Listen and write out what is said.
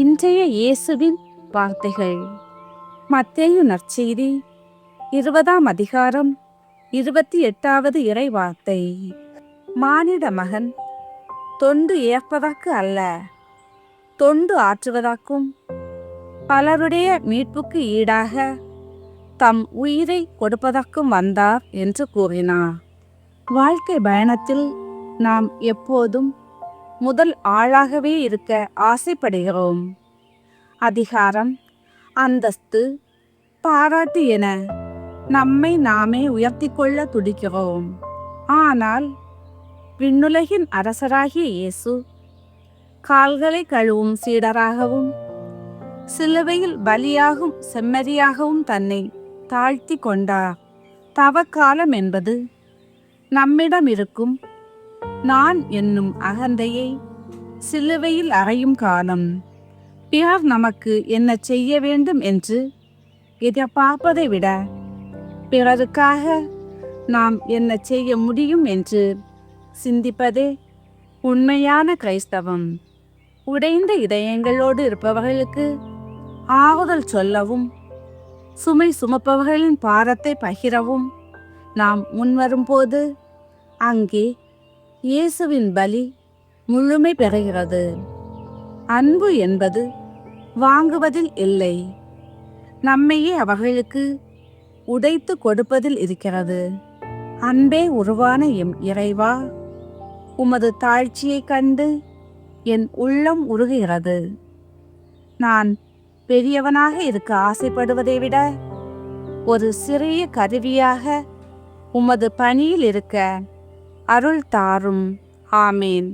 இன்றைய இயேசுவின் வார்த்தைகள். மத்தேயு நற்செய்தி 20ஆம் அதிகாரம் 28வது இறை வார்த்தை. மானிட மகன் தொண்டு ஏற்பதற்கு அல்ல, தொண்டு ஆற்றுவதற்கும் பலருடைய மீட்புக்கு ஈடாக தம் உயிரை கொடுப்பதற்கும் வந்தார் என்று கூறினார். வாழ்க்கை பயணத்தில் நாம் எப்போதும் முதல் ஆளாகவே இருக்க ஆசைப்படுகிறோம். அதிகாரம், அந்தஸ்து, பாராட்டு என நம்மை நாமே உயர்த்தி கொள்ள துடிக்கிறோம். ஆனால் விண்ணுலகின் அரசராகிய இயேசு கால்களை கழுவும் சீடராகவும் சிலுவையில் பலியாகும் செம்மறியாகவும் தன்னை தாழ்த்தி கொண்டார். தவக்காலம் என்பது நம்மிடம் இருக்கும் நான் என்னும் அகந்தையை சிலுவையில் அறையும் காலம். பிறர் நமக்கு என்ன செய்ய வேண்டும் என்று எதிர்பார்ப்பதை விட பிறருக்காக நாம் என்ன செய்ய முடியும் என்று சிந்திப்பதே உண்மையான கிறிஸ்தவம். உடைந்த இதயங்களோடு இருப்பவர்களுக்கு ஆறுதல் சொல்லவும் சுமை சுமப்பவர்களின் பாரத்தை பகிரவும் நாம் முன்வரும்போது அங்கே இயேசுவின் பலி முழுமை பெறுகிறது. அன்பு என்பது வாங்குவதில் இல்லை, நம்மையே அவர்களுக்கு உடைத்து கொடுப்பதில் இருக்கிறது. அன்பே உருவான எம் இறைவா, உமது தாழ்ச்சியை கண்டு என் உள்ளம் உருகுகிறது. நான் பெரியவனாக இருக்க ஆசைப்படுவதை விட ஒரு சிறிய கருவியாக உமது பணியில் இருக்க அருள் தாரும். ஆமேன்.